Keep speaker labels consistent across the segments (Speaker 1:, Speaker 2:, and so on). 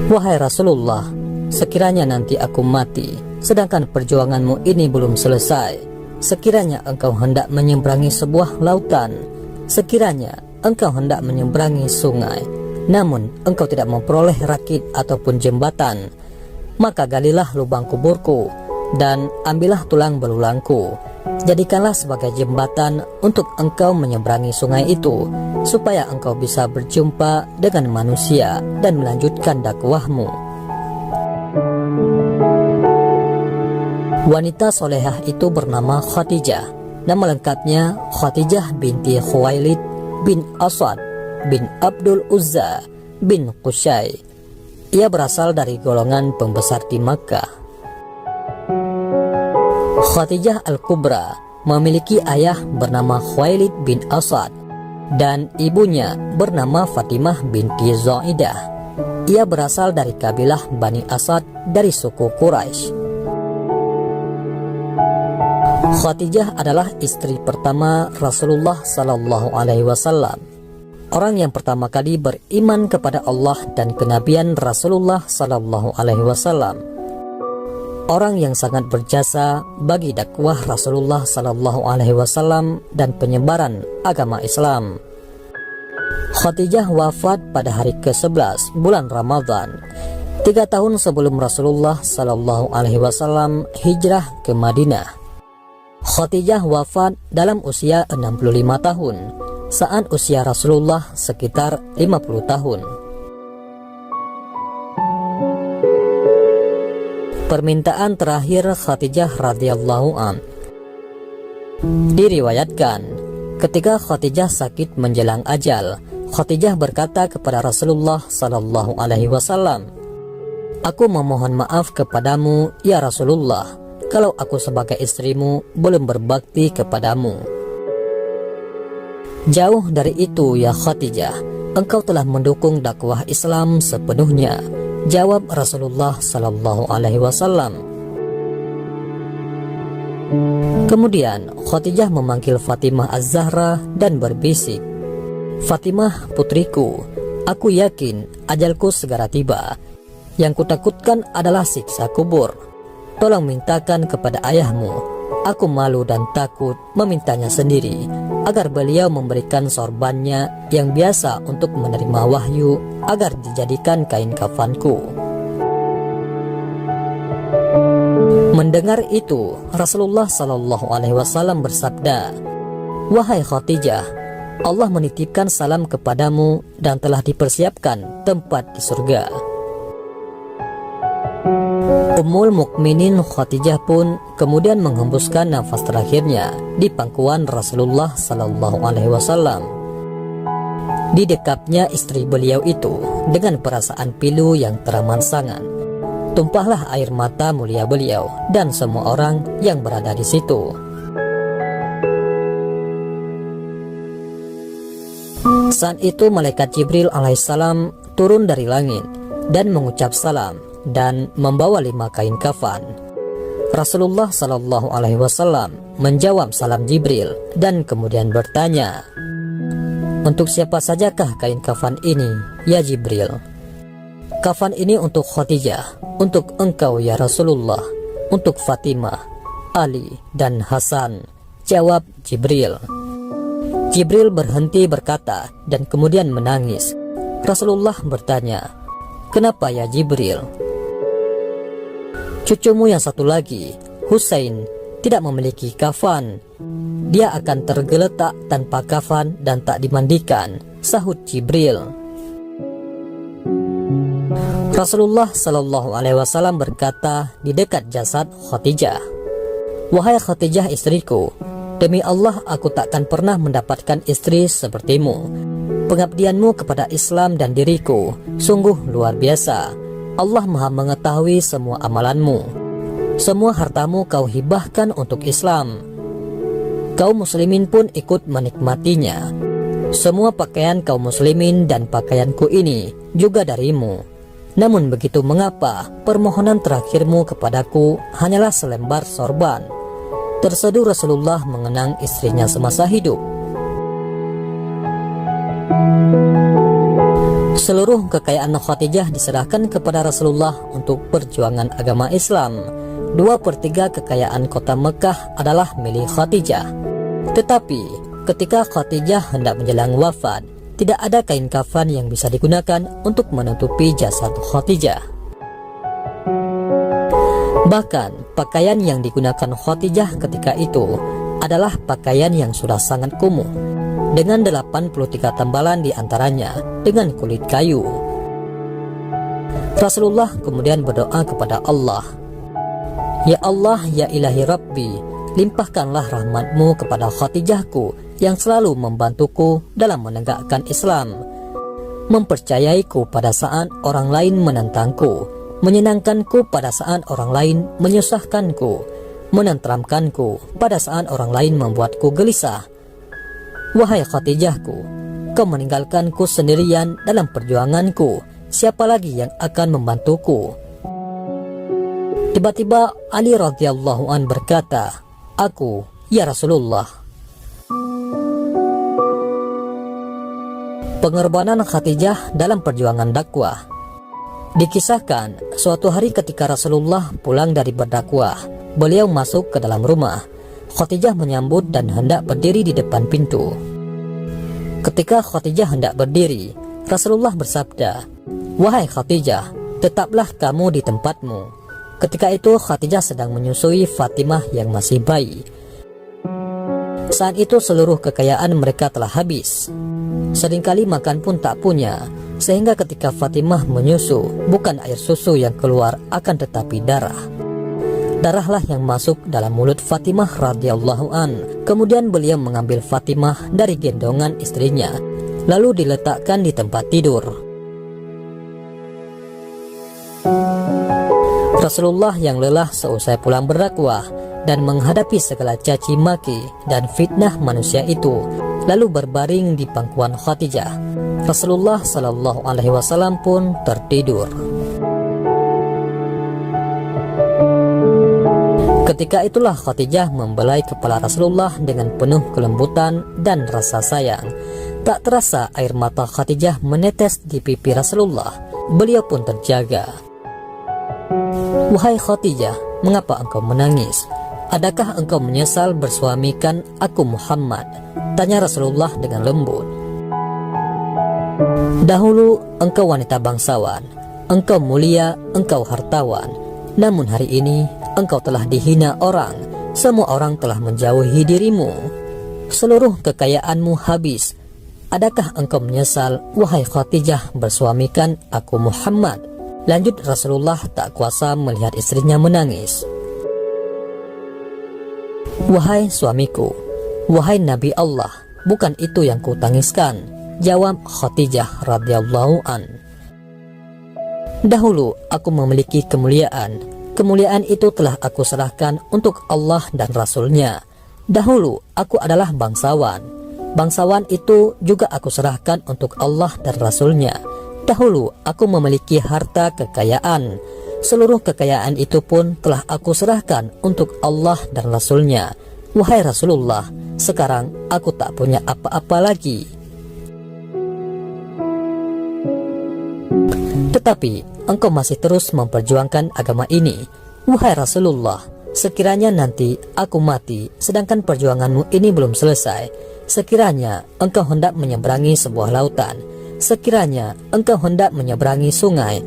Speaker 1: Wahai Rasulullah, sekiranya nanti aku mati, sedangkan perjuanganmu ini belum selesai, sekiranya engkau hendak menyeberangi sebuah lautan, sekiranya engkau hendak menyeberangi sungai, namun engkau tidak memperoleh rakit ataupun jembatan, maka galilah lubang kuburku dan ambillah tulang belulangku. Jadikanlah sebagai jembatan untuk engkau menyeberangi sungai itu, supaya engkau bisa berjumpa dengan manusia dan melanjutkan dakwahmu. Wanita solehah itu bernama Khadijah. Nama lengkapnya Khadijah binti Khuwailid bin Asad bin Abdul Uzza bin Qusay. Ia berasal dari golongan pembesar di Makkah. Khadijah Al-Kubra memiliki ayah bernama Khuwailid bin Asad dan ibunya bernama Fatimah binti Zaidah. Ia berasal dari kabilah Bani Asad dari suku Quraisy. Khadijah adalah istri pertama Rasulullah Sallallahu Alaihi Wasallam. Orang yang pertama kali beriman kepada Allah dan kenabian Rasulullah Sallallahu Alaihi Wasallam. Orang yang sangat berjasa bagi dakwah Rasulullah Sallallahu Alaihi Wasallam dan penyebaran agama Islam. Khadijah wafat pada hari ke-11 bulan Ramadan, 3 tahun sebelum Rasulullah Sallallahu Alaihi Wasallam hijrah ke Madinah. Khadijah wafat dalam usia 65 tahun, saat usia Rasulullah sekitar 50 tahun. Permintaan terakhir Khadijah radhiyallahu an. Diriwayatkan, ketika Khadijah sakit menjelang ajal, Khadijah berkata kepada Rasulullah Sallallahu Alaihi Wasallam, "Aku memohon maaf kepadamu, ya Rasulullah, kalau aku sebagai istrimu belum berbakti kepadamu." Jauh dari itu, ya Khadijah, engkau telah mendukung dakwah Islam sepenuhnya, jawab Rasulullah Sallallahu Alaihi Wasallam. Kemudian Khadijah memanggil Fatimah Az-Zahra dan berbisik, "Fatimah putriku, aku yakin ajalku segera tiba. Yang kutakutkan adalah siksa kubur. Tolong mintakan kepada ayahmu. Aku malu dan takut memintanya sendiri, agar beliau memberikan sorbannya yang biasa untuk menerima wahyu, agar dijadikan kain kafanku." Mendengar itu, Rasulullah Sallallahu Alaihi Wasallam bersabda, "Wahai Khadijah, Allah menitipkan salam kepadamu dan telah dipersiapkan tempat di surga." Ummul Mukminin Khadijah pun kemudian menghembuskan nafas terakhirnya di pangkuan Rasulullah Sallallahu Alaihi Wasallam. Didekapnya istri beliau itu dengan perasaan pilu yang teraman sangat. Tumpahlah air mata mulia beliau dan semua orang yang berada di situ. Saat itu malaikat Jibril alaihissalam turun dari langit dan mengucap salam dan membawa 5 kain kafan. Rasulullah Sallallahu Alaihi Wasallam menjawab salam Jibril dan kemudian bertanya, "Untuk siapa sajakah kain kafan ini, ya Jibril?" "Kafan ini untuk Khadijah, untuk engkau ya Rasulullah, untuk Fatimah, Ali, dan Hasan," jawab Jibril. Jibril berhenti berkata dan kemudian menangis. Rasulullah bertanya, "Kenapa ya Jibril?" "Cucumu yang satu lagi, Husain, tidak memiliki kafan. Dia akan tergeletak tanpa kafan dan tak dimandikan," sahut Jibril. Rasulullah Shallallahu Alaihi Wasallam berkata di dekat jasad Khadijah, "Wahai Khadijah istriku, demi Allah aku takkan pernah mendapatkan istri sepertimu. Pengabdianmu kepada Islam dan diriku sungguh luar biasa. Allah Maha mengetahui semua amalanmu. Semua hartamu kau hibahkan untuk Islam. Kaum muslimin pun ikut menikmatinya. Semua pakaian kaum muslimin dan pakaianku ini juga darimu. Namun begitu mengapa permohonan terakhirmu kepadaku hanyalah selembar sorban?" Terseduh Rasulullah mengenang istrinya semasa hidup. Seluruh kekayaan Khadijah diserahkan kepada Rasulullah untuk perjuangan agama Islam. 2/3 kekayaan kota Mekah adalah milik Khadijah. Tetapi ketika Khadijah hendak menjelang wafat, tidak ada kain kafan yang bisa digunakan untuk menutupi jasad Khadijah. Bahkan pakaian yang digunakan Khadijah ketika itu adalah pakaian yang sudah sangat kumuh, dengan 83 tambalan diantaranya dengan kulit kayu. Rasulullah kemudian berdoa kepada Allah, "Ya Allah, ya ilahi Rabbi, limpahkanlah rahmatmu kepada Khadijahku yang selalu membantuku dalam menegakkan Islam, mempercayaiku pada saat orang lain menentangku, menyenangkanku pada saat orang lain menyusahkanku, menenteramkanku pada saat orang lain membuatku gelisah. Wahai Khadijahku, kau meninggalkanku sendirian dalam perjuanganku, siapa lagi yang akan membantuku?" Tiba-tiba Ali radhiyallahu an berkata, "Aku, ya Rasulullah." Pengorbanan Khadijah dalam perjuangan dakwah. Dikisahkan, suatu hari ketika Rasulullah pulang dari berdakwah, beliau masuk ke dalam rumah. Khadijah menyambut dan hendak berdiri di depan pintu. Ketika Khadijah hendak berdiri, Rasulullah bersabda, "Wahai Khadijah, tetaplah kamu di tempatmu." Ketika itu Khadijah sedang menyusui Fatimah yang masih bayi. Saat itu seluruh kekayaan mereka telah habis. Seringkali makan pun tak punya, sehingga ketika Fatimah menyusu, bukan air susu yang keluar akan tetapi darah. Darahlah yang masuk dalam mulut Fatimah radhiyallahu an. Kemudian beliau mengambil Fatimah dari gendongan istrinya, lalu diletakkan di tempat tidur. Rasulullah yang lelah seusai pulang berdakwah dan menghadapi segala caci maki dan fitnah manusia itu, lalu berbaring di pangkuan Khadijah. Rasulullah Shallallahu Alaihi Wasallam pun tertidur. Ketika itulah Khadijah membelai kepala Rasulullah dengan penuh kelembutan dan rasa sayang. Tak terasa air mata Khadijah menetes di pipi Rasulullah. Beliau pun terjaga. "Wahai Khadijah, mengapa engkau menangis? Adakah engkau menyesal bersuamikan aku Muhammad?" tanya Rasulullah dengan lembut. "Dahulu engkau wanita bangsawan, engkau mulia, engkau hartawan. Namun hari ini engkau telah dihina orang. Semua orang telah menjauhi dirimu. Seluruh kekayaanmu habis. Adakah engkau menyesal, wahai Khadijah, bersuamikan aku Muhammad?" Lanjut Rasulullah tak kuasa melihat istrinya menangis. "Wahai suamiku, wahai Nabi Allah, bukan itu yang kutangiskan," jawab Khadijah radhiyallahu an. "Dahulu aku memiliki kemuliaan. Kemuliaan itu telah aku serahkan untuk Allah dan Rasul-Nya. Dahulu aku adalah bangsawan. Bangsawan itu juga aku serahkan untuk Allah dan Rasul-Nya. Dahulu aku memiliki harta kekayaan. Seluruh kekayaan itu pun telah aku serahkan untuk Allah dan Rasul-Nya. Wahai Rasulullah, sekarang aku tak punya apa-apa lagi. Tetapi engkau masih terus memperjuangkan agama ini. Wahai Rasulullah, sekiranya nanti aku mati sedangkan perjuanganmu ini belum selesai, sekiranya engkau hendak menyeberangi sebuah lautan, sekiranya engkau hendak menyeberangi sungai,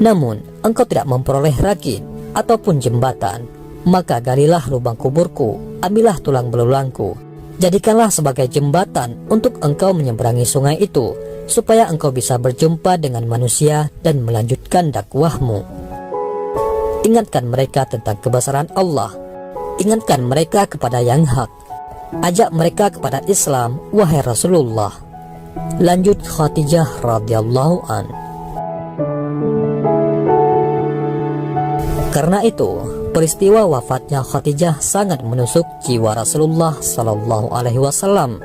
Speaker 1: namun engkau tidak memperoleh rakit ataupun jembatan, maka galilah lubang kuburku, ambillah tulang belulangku, jadikanlah sebagai jembatan untuk engkau menyeberangi sungai itu. supaya engkau bisa berjumpa dengan manusia dan melanjutkan dakwahmu. Ingatkan mereka tentang kebesaran Allah. Ingatkan mereka kepada yang hak. Ajak mereka kepada Islam, wahai Rasulullah. Lanjut Khadijah radhiyallahu an. Karena itu, peristiwa wafatnya Khadijah sangat menusuk jiwa Rasulullah sallallahu alaihi wasallam.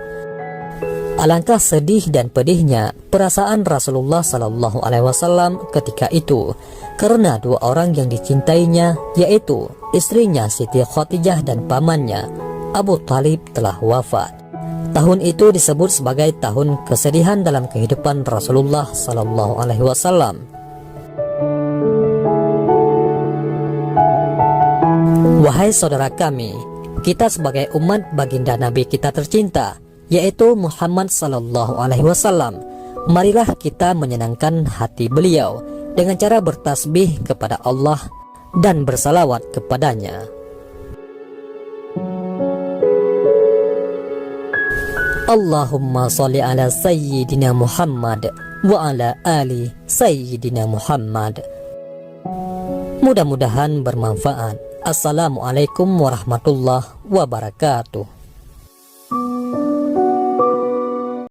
Speaker 1: Alangkah sedih dan pedihnya perasaan Rasulullah sallallahu alaihi wasallam ketika itu karena dua orang yang dicintainya, yaitu istrinya Siti Khadijah dan pamannya Abu Thalib telah wafat. Tahun itu disebut sebagai tahun kesedihan dalam kehidupan Rasulullah sallallahu alaihi wasallam. Wahai saudara kami, kita sebagai umat baginda Nabi kita tercinta, yaitu Muhammad sallallahu alaihi wasallam, marilah kita menyenangkan hati beliau dengan cara bertasbih kepada Allah dan bersalawat kepadanya. Allahumma sholli ala sayyidina Muhammad wa ala ali sayyidina Muhammad. Mudah-mudahan bermanfaat. Assalamualaikum warahmatullahi wabarakatuh.